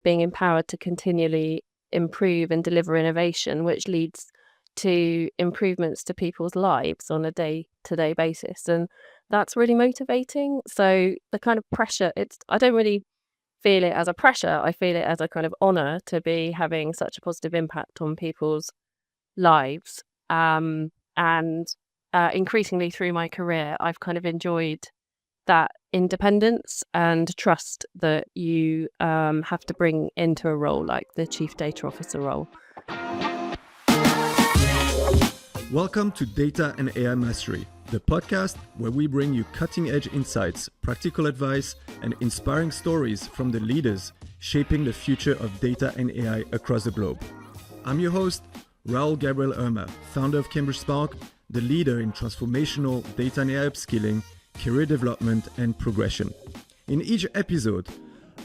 being empowered to continually improve and deliver innovation, which leads to improvements to people's lives on a day-to-day basis. And that's really motivating. So the kind of pressure, I don't really feel it as a pressure. I feel it as a kind of honor to be having such a positive impact on people's lives. And increasingly through my career, I've kind of enjoyed that independence and trust that you have to bring into a role like the Chief Data Officer role. Welcome to Data and AI Mastery, the podcast where we bring you cutting-edge insights, practical advice, and inspiring stories from the leaders shaping the future of data and AI across the globe. I'm your host, Raoul Gabriel Irma, founder of Cambridge Spark, the leader in transformational data and AI upskilling, career development, and progression. In each episode,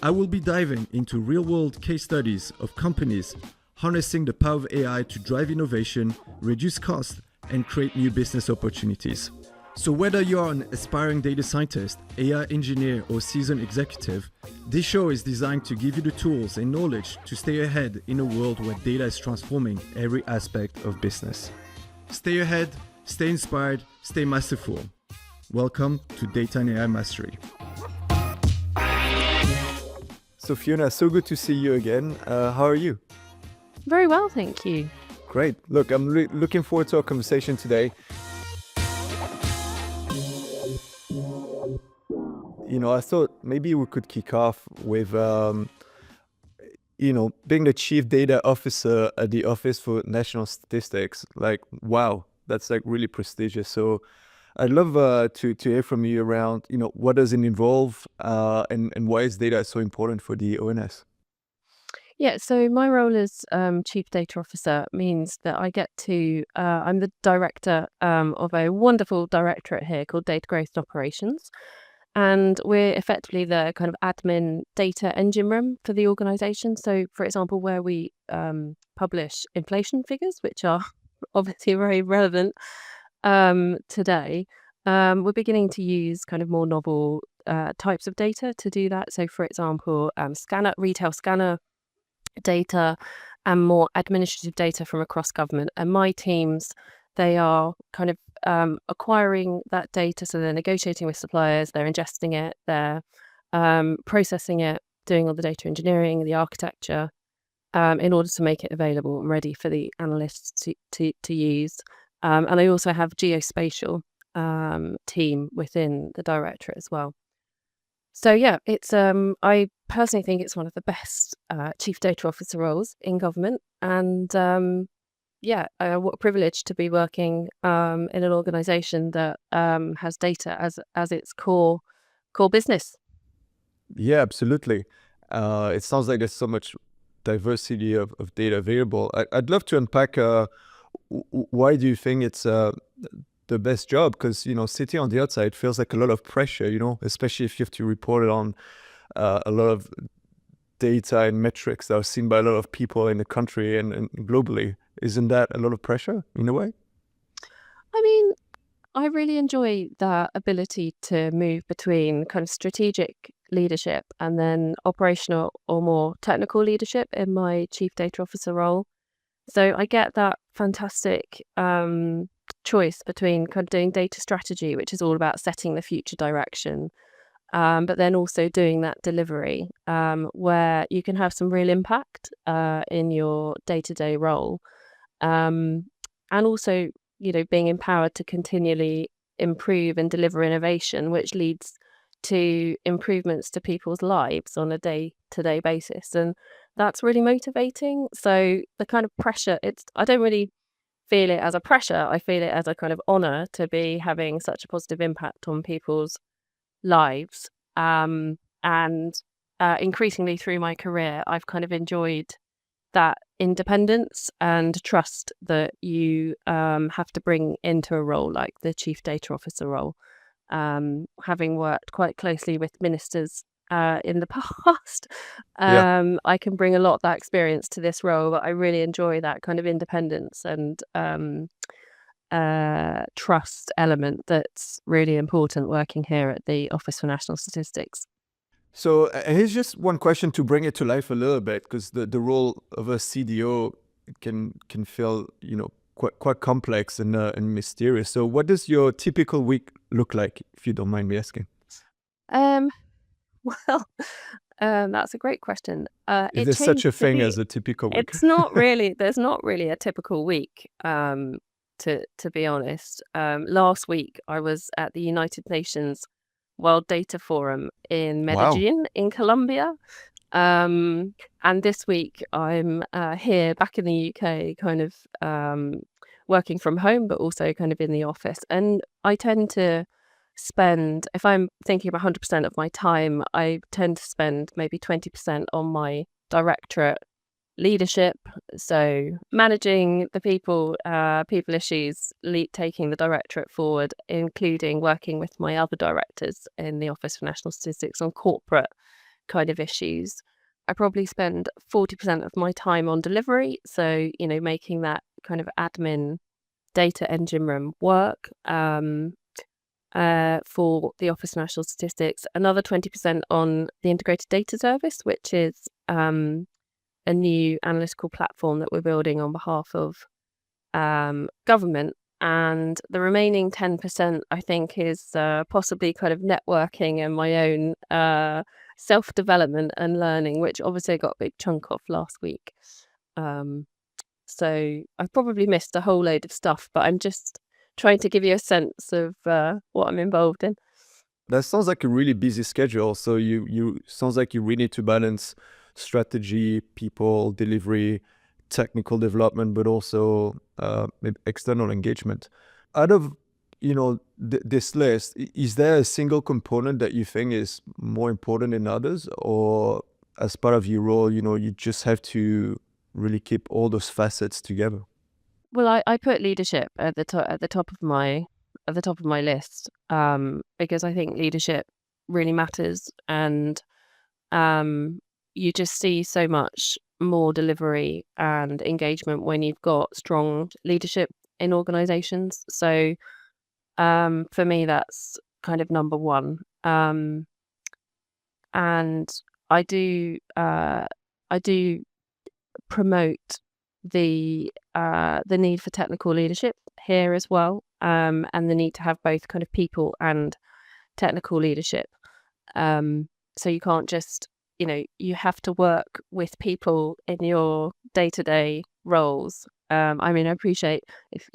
I will be diving into real-world case studies of companies harnessing the power of AI to drive innovation, reduce costs, and create new business opportunities. So whether you're an aspiring data scientist, AI engineer, or seasoned executive, this show is designed to give you the tools and knowledge to stay ahead in a world where data is transforming every aspect of business. Stay ahead, stay inspired, stay masterful. Welcome to Data and AI Mastery. So Fiona, so good to see you again. How are you? Very well, thank you. Great. Look, I'm looking forward to our conversation today. I thought maybe we could kick off with, being the Chief Data Officer at the Office for National Statistics. Like, wow, that's like really prestigious. So I'd love to hear from you around, what does it involve and why is data so important for the ONS? Yeah, so my role as Chief Data Officer means that I get to, I'm the director of a wonderful directorate here called Data Growth and Operations. And we're effectively the kind of admin data engine room for the organisation. So, for example, where we publish inflation figures, which are obviously very relevant today, we're beginning to use kind of more novel types of data to do that. So, for example, retail scanner data and more administrative data from across government. And my teams, they are kind of acquiring that data. So they're negotiating with suppliers, they're ingesting it, they're processing it, doing all the data engineering, the architecture, in order to make it available and ready for the analysts to use. And I also have geospatial team within the directorate as well. So yeah, it's I personally think it's one of the best Chief Data Officer roles in government, and what a privilege to be working in an organisation that has data as its core business. Yeah, absolutely. It sounds like there's so much diversity of data available. I'd love to unpack why do you think it's the best job? Because, sitting on the outside feels like a lot of pressure, especially if you have to report it on a lot of data and metrics that are seen by a lot of people in the country and globally. Isn't that a lot of pressure in a way? I mean, I really enjoy the ability to move between kind of strategic leadership and then operational or more technical leadership in my Chief Data Officer role. So I get that fantastic choice between kind of doing data strategy, which is all about setting the future direction, but then also doing that delivery where you can have some real impact in your day-to-day role. And also, being empowered to continually improve and deliver innovation, which leads to improvements to people's lives on a day-to-day basis. And that's really motivating. So the kind of pressure, I don't really feel it as a pressure. I feel it as a kind of honor to be having such a positive impact on people's lives. And increasingly through my career, I've kind of enjoyed that independence and trust that you have to bring into a role like the Chief Data Officer role. Having worked quite closely with ministers in the past, I can bring a lot of that experience to this role, but I really enjoy that kind of independence and trust element that's really important working here at the Office for National Statistics. So here's just one question to bring it to life a little bit, because the role of a CDO can feel, quite complex and mysterious. So what does your typical week look like, if you don't mind me asking? Um, well, that's a great question. Is It there such changed a to thing be. as a typical week? It's not really. There's not really a typical week. To be honest, last week I was at the United Nations World Data Forum in Wow. Medellin in Colombia. And this week I'm here back in the UK, kind of working from home, but also kind of in the office. And I tend to spend, if I'm thinking of 100% of my time, I tend to spend maybe 20% on my directorate leadership. So managing the people issues, taking the directorate forward, including working with my other directors in the Office for National Statistics on corporate kind of issues. I probably spend 40% of my time on delivery. So, making that kind of admin data engine room work for the Office of National Statistics. Another 20% on the Integrated Data Service, which is a new analytical platform that we're building on behalf of government. And the remaining 10%, I think, is possibly kind of networking and my own self-development and learning, which obviously I got a big chunk of last week. So I've probably missed a whole load of stuff, but I'm just trying to give you a sense of what I'm involved in. That sounds like a really busy schedule. So you sounds like you really need to balance strategy, people, delivery, technical development, but also maybe external engagement. Out of this list, is there a single component that you think is more important than others, or as part of your role, you just have to really keep all those facets together? Well, I put leadership at the top of my list, because I think leadership really matters, and you just see so much more delivery and engagement when you've got strong leadership in organizations. So for me, that's kind of number one. And I do I do promote the need for technical leadership here as well, and the need to have both kind of people and technical leadership. So you can't just, you have to work with people in your day-to-day roles. I mean, I appreciate if,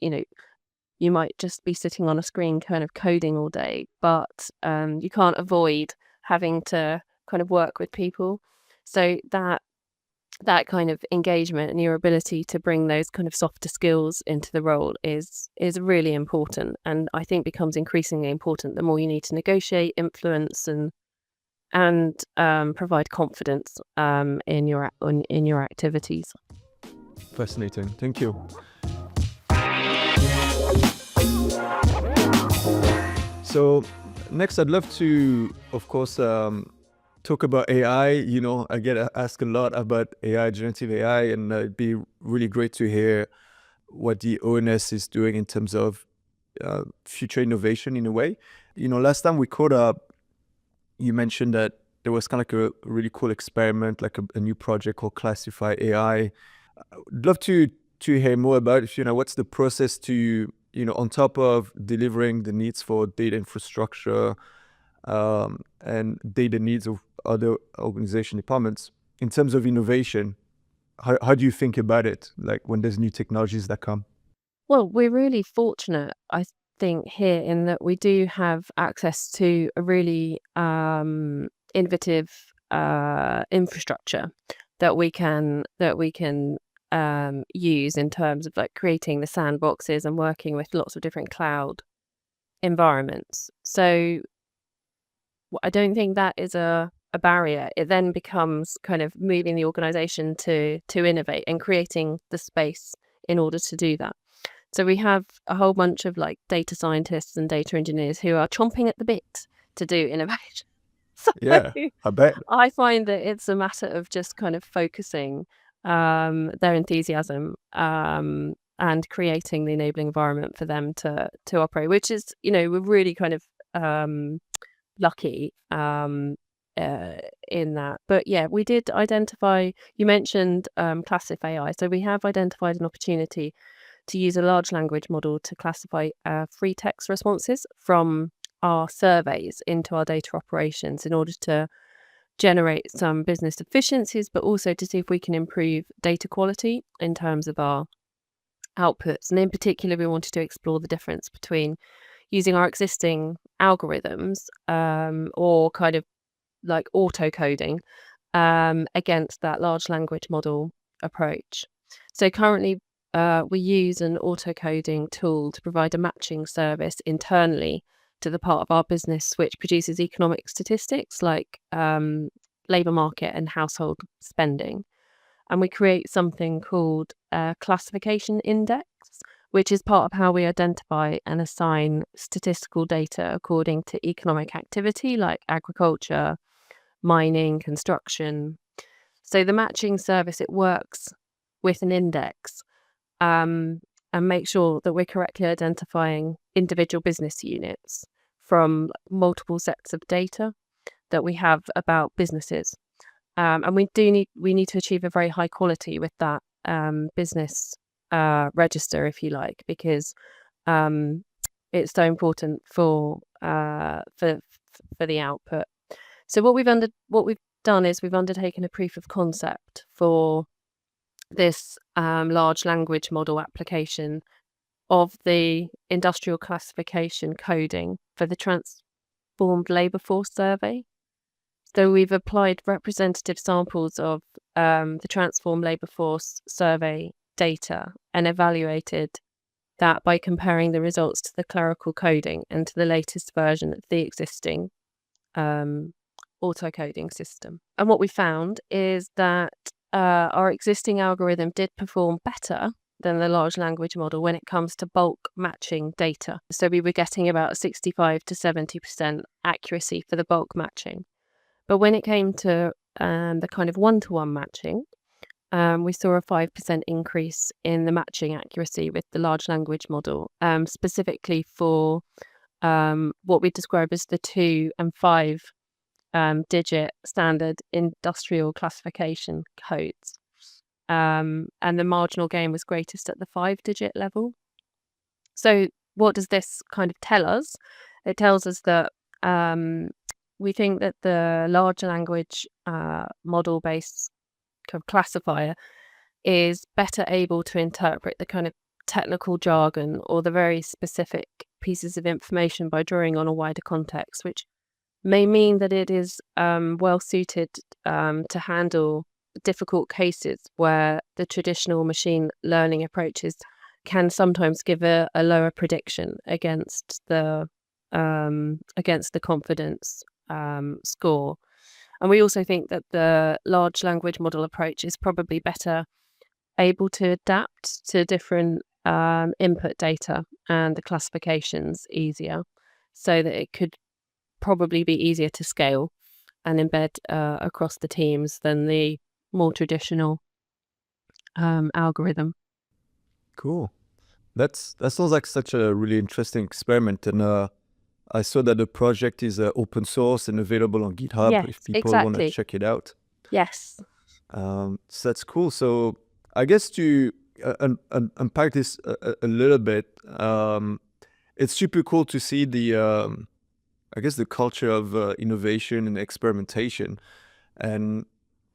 you might just be sitting on a screen kind of coding all day, but you can't avoid having to kind of work with people. So that kind of engagement and your ability to bring those kind of softer skills into the role is really important, and I think becomes increasingly important the more you need to negotiate, influence, and provide confidence in your activities. Fascinating. Thank you. So next, I'd love to, of course, talk about AI. I get asked a lot about AI, generative AI, and it'd be really great to hear what the ONS is doing in terms of future innovation in a way. Last time we caught up, you mentioned that there was kind of like a really cool experiment, like a new project called ClassifAI. I'd love to hear more about it. What's the process to, on top of delivering the needs for data infrastructure and data needs of other organization departments, in terms of innovation, how do you think about it, like when there's new technologies that come? Well, we're really fortunate, I think, here in that we do have access to a really innovative infrastructure that we can use in terms of like creating the sandboxes and working with lots of different cloud environments. So I don't think that is a barrier. It then becomes kind of moving the organization to innovate and creating the space in order to do that. So we have a whole bunch of like data scientists and data engineers who are chomping at the bit to do innovation. So Yeah, I bet. I find that it's a matter of just kind of focusing their enthusiasm and creating the enabling environment for them to operate, which is, we're really kind of lucky in that. But yeah, we did identify, you mentioned ClassifAI. So we have identified an opportunity to use a large language model to classify free text responses from our surveys into our data operations in order to generate some business efficiencies, but also to see if we can improve data quality in terms of our outputs. And in particular, we wanted to explore the difference between using our existing algorithms or kind of like auto coding against that large language model approach. So currently, we use an auto coding tool to provide a matching service internally to the part of our business which produces economic statistics like labour market and household spending. And we create something called a classification index, which is part of how we identify and assign statistical data according to economic activity like agriculture, mining, construction. So the matching service, it works with an index and make sure that we're correctly identifying individual business units from multiple sets of data that we have about businesses. And we need to achieve a very high quality with that business register, if you like, because it's so important for the output. So what we've done is we've undertaken a proof of concept for this large language model application of the industrial classification coding for the transformed labour force survey. So we've applied representative samples of the transformed labour force survey data and evaluated that by comparing the results to the clerical coding and to the latest version of the existing auto coding system. And what we found is that our existing algorithm did perform better than the large language model when it comes to bulk matching data. So we were getting about 65 to 70% accuracy for the bulk matching. But when it came to the kind of one-to-one matching, we saw a 5% increase in the matching accuracy with the large language model, specifically for what we describe as the 2 and 5 digit standard industrial classification codes. And the marginal gain was greatest at the 5-digit level. So what does this kind of tell us? It tells us that we think that the large language model-based kind of classifier is better able to interpret the kind of technical jargon or the very specific pieces of information by drawing on a wider context, which may mean that it is well suited to handle difficult cases where the traditional machine learning approaches can sometimes give a lower prediction against the confidence score. And we also think that the large language model approach is probably better able to adapt to different input data and the classifications easier, so that it could probably be easier to scale and embed across the teams than the more traditional algorithm. Cool. That sounds like such a really interesting experiment, and I saw that the project is open source and available on GitHub Yes, if people want to exactly. check it out. Yes. So that's cool. So I guess to unpack this a little bit, it's super cool to see the I guess the culture of innovation and experimentation. And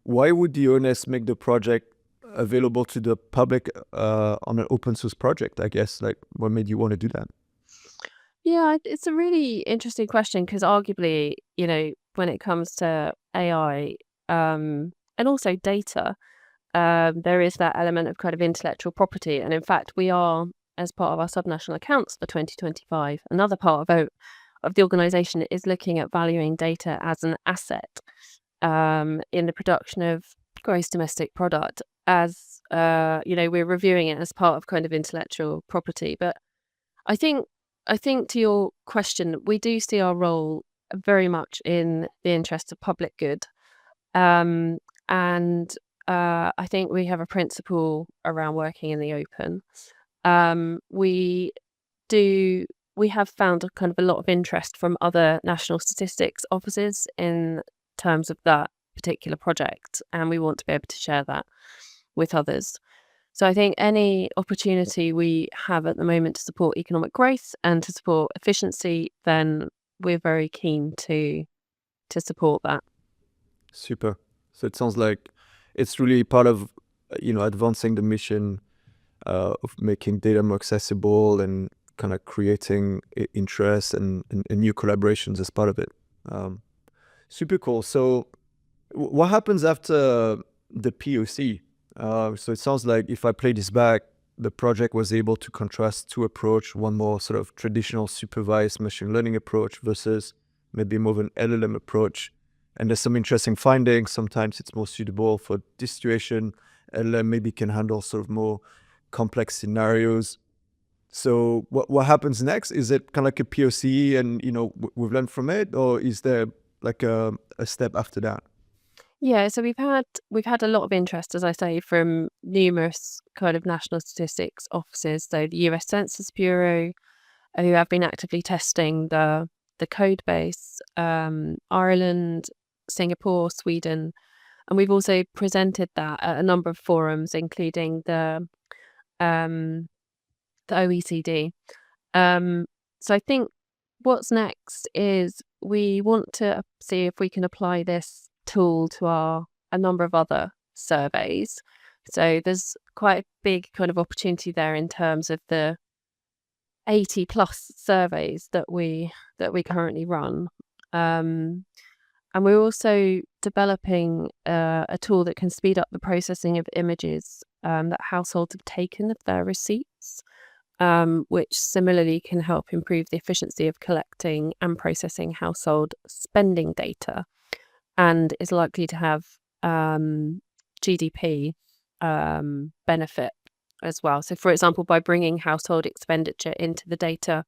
why would the ONS make the project available to the public on an open source project? I guess, like, what made you want to do that? Yeah, it's a really interesting question because arguably, when it comes to AI and also data, there is that element of kind of intellectual property. And in fact, we are, as part of our subnational accounts for 2025, another part of the organisation is looking at valuing data as an asset in the production of gross domestic product. As we're reviewing it as part of kind of intellectual property. But I think to your question, we do see our role very much in the interest of public good. And I think we have a principle around working in the open. We have found a kind of a lot of interest from other national statistics offices in terms of that particular project, and we want to be able to share that with others. So I think any opportunity we have at the moment to support economic growth and to support efficiency, then we're very keen to support that. Super. So it sounds like it's really part of, advancing the mission of making data more accessible and kind of creating interest and new collaborations as part of it. Super cool. So what happens after the POC? So it sounds like if I play this back, the project was able to contrast two approach, one more sort of traditional supervised machine learning approach versus maybe more of an LLM approach. And there's some interesting findings. Sometimes it's more suitable for this situation. LLM maybe can handle sort of more complex scenarios. So what happens next? Is it kind of like a POC and, we've learned from it, or is there like a step after that? Yeah, so we've had a lot of interest, as I say, from numerous kind of national statistics offices. So the US Census Bureau, who have been actively testing the code base, Ireland, Singapore, Sweden, and we've also presented that at a number of forums, including the OECD. So I think what's next is we want to see if we can apply this tool to a number of other surveys. So there's quite a big kind of opportunity there in terms of the 80 plus surveys that we currently run. And we're also developing a tool that can speed up the processing of images that households have taken of their receipts, which similarly can help improve the efficiency of collecting and processing household spending data, and is likely to have GDP benefit as well. So, for example, by bringing household expenditure into the data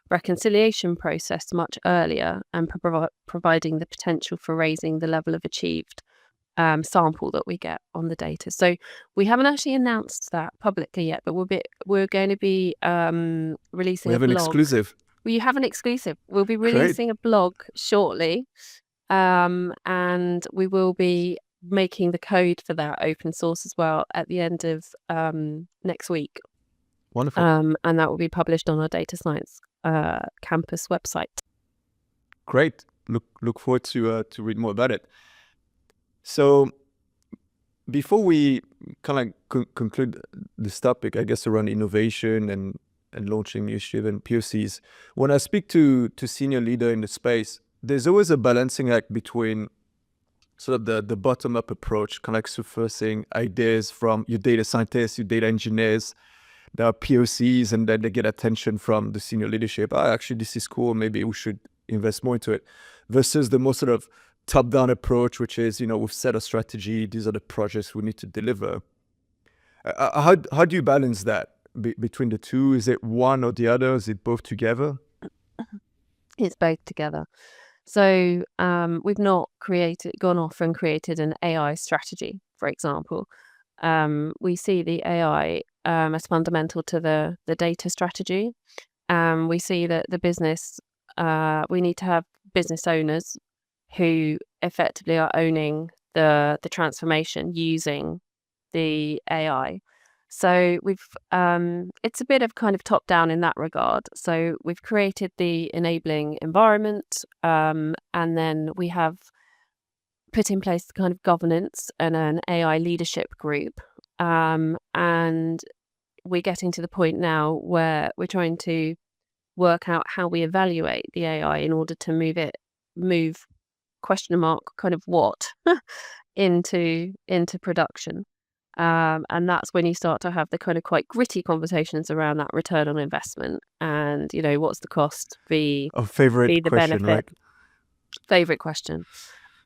reconciliation process much earlier and providing the potential for raising the level of achieved sample that we get on the data. So we haven't actually announced that publicly yet, but we're going to be releasing We have a an blog. exclusive. Well, you have an exclusive. We'll be Great. releasing a blog shortly, and we will be making the code for that open source as well at the end of next week. Wonderful. And that will be published on our data science campus website. Great. Look forward to read more about it. So before we kind of conclude this topic, I guess around innovation and launching initiative POCs, when I speak to senior leader in the space, there's always a balancing act between sort of the bottom-up approach, kind of like surfacing ideas from your data scientists, your data engineers. There are POCs, and then they get attention from the senior leadership. Actually, this is cool. Maybe we should invest more into it. Versus the more sort of top-down approach, which is, we've set a strategy. These are the projects we need to deliver. How do you balance that between the two? Is it one or the other? Is it both together? It's both together. So we've not gone off and created an AI strategy, for example. We see the AI as fundamental to the data strategy. We see that the business, we need to have business owners who effectively are owning the transformation using the AI. So we've it's a bit of kind of top down in that regard. So we've created the enabling environment, and then we have put in place the kind of governance and an AI leadership group. And we're getting to the point now where we're trying to work out how we evaluate the AI in order to move question mark kind of what into production. And that's when you start to have the kind of quite gritty conversations around that return on investment and, what's the cost, favorite the question, benefit. right? Favorite question.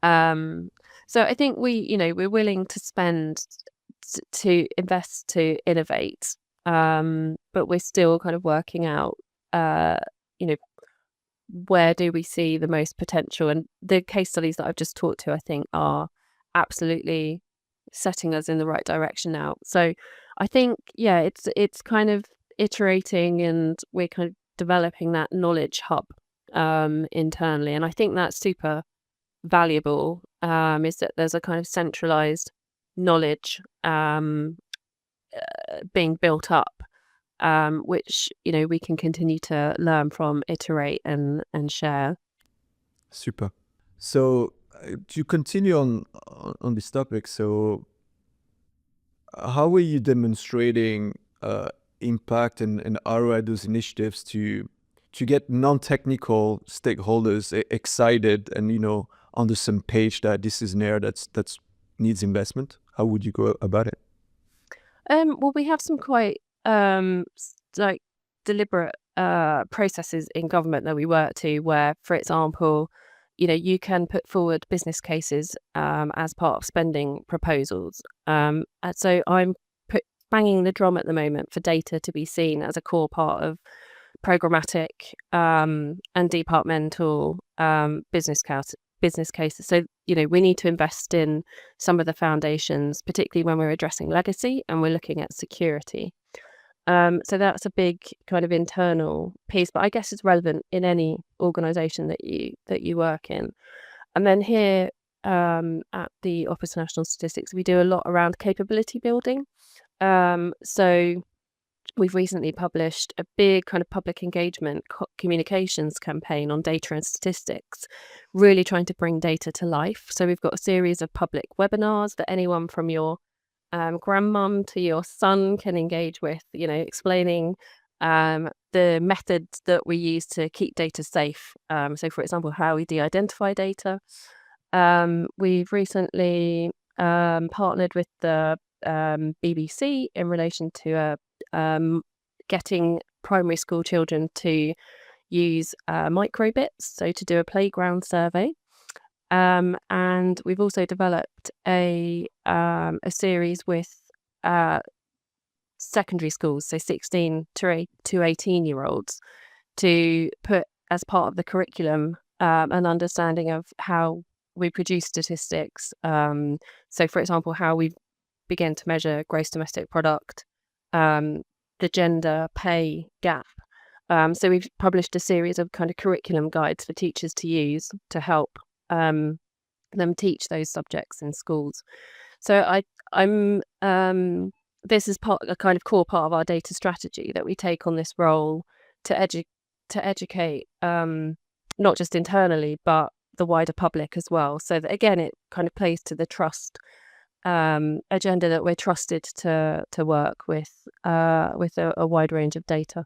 So I think we're willing to spend to invest to innovate, but we're still kind of working out, where do we see the most potential? And the case studies that I've just talked to, I think, are absolutely setting us in the right direction now. So I think, yeah, it's kind of iterating, and we're kind of developing that knowledge hub internally, and I think that's super valuable is that there's a kind of centralized knowledge being built up, which we can continue to learn from, iterate, and share. Super. So to continue on this topic, so how are you demonstrating impact and ROI those initiatives to get non-technical stakeholders excited and on the same page that this is an area that's needs investment? How would you go about it? Well, we have some quite like deliberate processes in government that we work to, where, for example, you can put forward business cases as part of spending proposals. And so I'm banging the drum at the moment for data to be seen as a core part of programmatic and departmental business cases. So, we need to invest in some of the foundations, particularly when we're addressing legacy and we're looking at security. So that's a big kind of internal piece, but I guess it's relevant in any organization that you work in. And then here at the Office of National Statistics, we do a lot around capability building. So we've recently published a big kind of public engagement communications campaign on data and statistics, really trying to bring data to life. So we've got a series of public webinars that anyone from your grandmum to your son can engage with, explaining the methods that we use to keep data safe. So, for example, how we de-identify data. We've recently partnered with the BBC in relation to getting primary school children to use microbits, so to do a playground survey. And we've also developed a series with secondary schools, so 16 to 18-year-olds, to put as part of the curriculum an understanding of how we produce statistics. So, for example, how we begin to measure gross domestic product, the gender pay gap. So we've published a series of kind of curriculum guides for teachers to use to help them teach those subjects in schools. So I'm this is a kind of core part of our data strategy, that we take on this role to educate not just internally but the wider public as well. So that, again, it kind of plays to the trust agenda, that we're trusted to work with a wide range of data.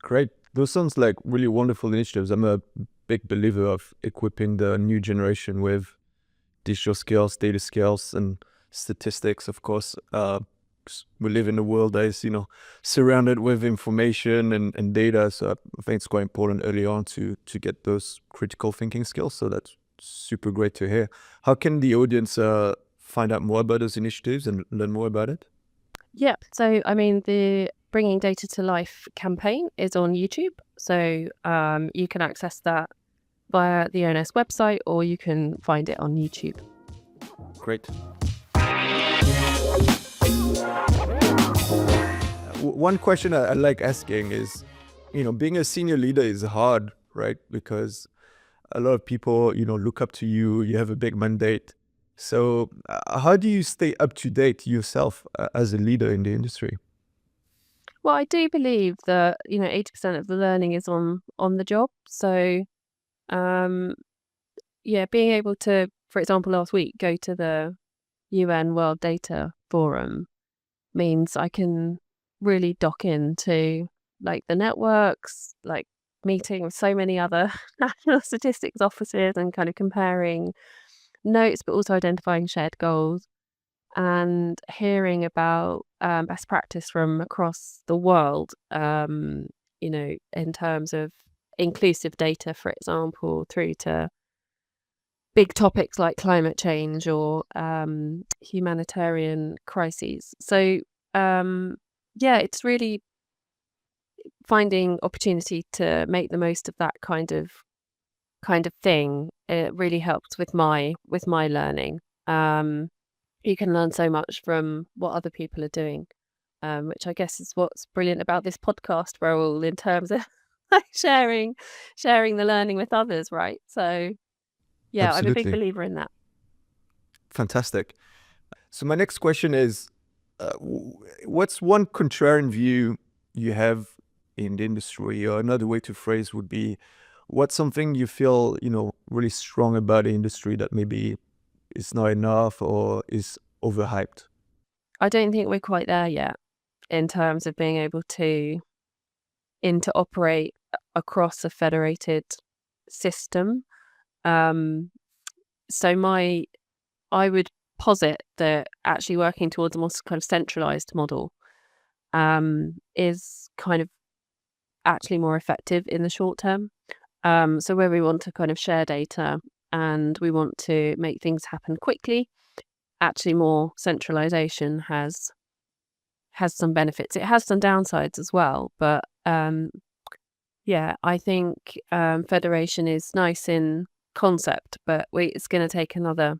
Great. Those sounds like really wonderful initiatives. I'm a big believer of equipping the new generation with digital skills, data skills, and statistics, of course. We live in a world that is, surrounded with information and data. So I think it's quite important early on to get those critical thinking skills. So that's super great to hear. How can the audience find out more about those initiatives and learn more about it? Yeah. So, I mean, the Bringing Data to Life campaign is on YouTube. So you can access that via the ONS website, or you can find it on YouTube. Great. One question I like asking is, being a senior leader is hard, right? Because a lot of people, look up to you. You have a big mandate. So how do you stay up to date yourself as a leader in the industry? Well, I do believe that 80% of the learning is on the job. So being able to, for example, last week, go to the UN World Data Forum means I can really dock into like the networks, like meeting with so many other national statistics officers and kind of comparing notes, but also identifying shared goals and hearing about best practice from across the world, in terms of inclusive data, for example, through to big topics like climate change or humanitarian crises. So, it's really finding opportunity to make the most of that kind of thing. It really helps with my learning. You can learn so much from what other people are doing, which I guess is what's brilliant about this podcast, Raoul, in terms of like sharing the learning with others, right? So Yeah, I'm a big Absolutely. believer in that. Fantastic. So my next question is, what's one contrarian view you have in the industry? Or another way to phrase would be, what's something you feel, really strong about the industry that maybe is not enough or is overhyped? I don't think we're quite there yet in terms of being able to interoperate across a federated system. So I would posit that actually working towards a more kind of centralized model is kind of actually more effective in the short term. So where we want to kind of share data and we want to make things happen quickly, actually more centralization has some benefits. It has some downsides as well, but yeah, I think federation is nice in concept, but it's going to take another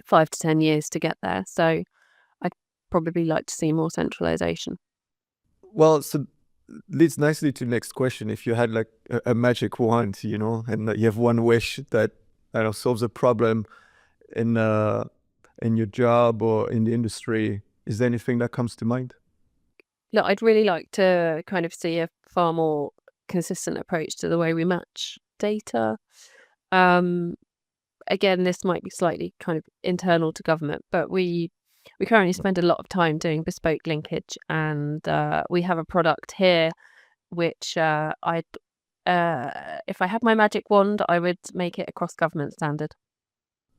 5 to 10 years to get there. So I'd probably like to see more centralization. Well, so leads nicely to the next question. If you had like a magic wand, and you have one wish that solves a problem in your job or in the industry, is there anything that comes to mind? Look, I'd really like to kind of see a far more consistent approach to the way we match data. Again, this might be slightly kind of internal to government, but we currently spend a lot of time doing bespoke linkage, and we have a product here which if I had my magic wand, I would make it across government standard.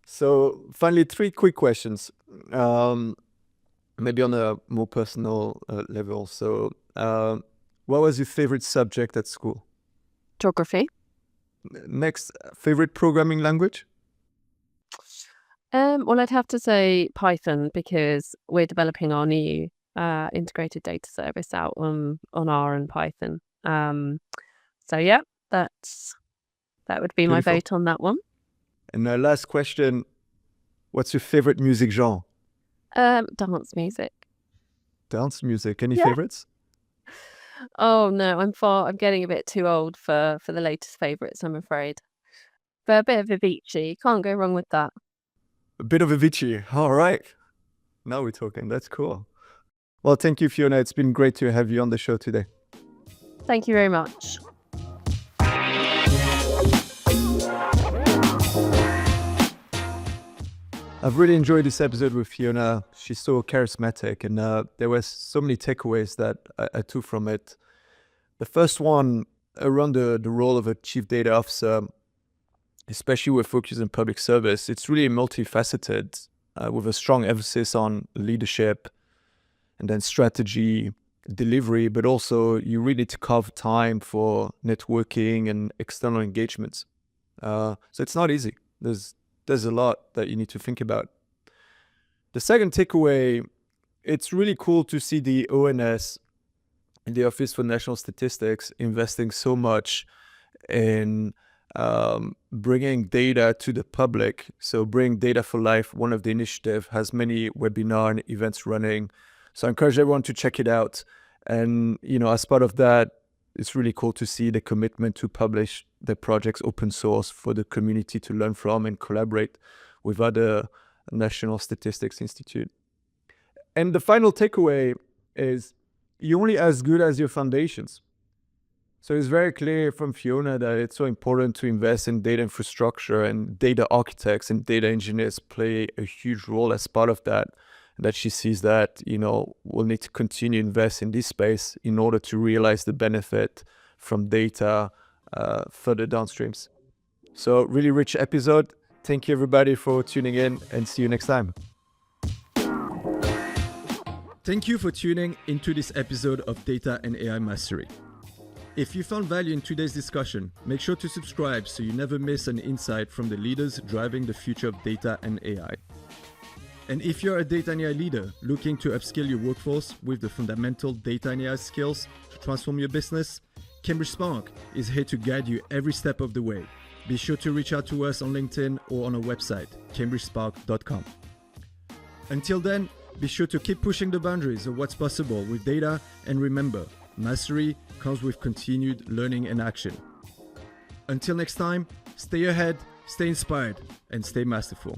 So finally, 3 quick questions, maybe on a more personal level. So what was your favorite subject at school? Geography. Next, favorite programming language? Well, I'd have to say Python because we're developing our new integrated data service out on R and Python. So yeah, that would be my Beautiful. vote on that one. And last question, what's your favorite music genre? Dance music. Dance music. Any Yeah. favorites? Oh no, I'm getting a bit too old for the latest favourites, I'm afraid. But a bit of Avicii, can't go wrong with that. A bit of Avicii. All right. Now we're talking. That's cool. Well, thank you, Fiona. It's been great to have you on the show today. Thank you very much. I've really enjoyed this episode with Fiona. She's so charismatic, and there were so many takeaways that I took from it. The first one around the role of a chief data officer, especially with focus on public service. It's really multifaceted, with a strong emphasis on leadership and then strategy, delivery, but also you really need to carve time for networking and external engagements. So it's not easy. There's a lot that you need to think about. The second takeaway, it's really cool to see the ONS, the Office for National Statistics, investing so much in bringing data to the public. So Bring Data for Life, one of the initiative, has many webinar and events running. So I encourage everyone to check it out. And, as part of that, it's really cool to see the commitment to publish the projects open source for the community to learn from and collaborate with other National Statistics Institute. And the final takeaway is you're only as good as your foundations. So it's very clear from Fiona that it's so important to invest in data infrastructure, and data architects and data engineers play a huge role as part of that. That she sees that, we'll need to continue to invest in this space in order to realize the benefit from data further downstreams. So really rich episode. Thank you everybody for tuning in, and see you next time. Thank you for tuning into this episode of Data and AI Mastery. If you found value in today's discussion, make sure to subscribe so you never miss an insight from the leaders driving the future of data and AI. And if you're a data and AI leader looking to upskill your workforce with the fundamental data and AI skills to transform your business, Cambridge Spark is here to guide you every step of the way. Be sure to reach out to us on LinkedIn or on our website, cambridgespark.com. Until then, be sure to keep pushing the boundaries of what's possible with data, and remember, mastery comes with continued learning and action. Until next time, stay ahead, stay inspired, and stay masterful.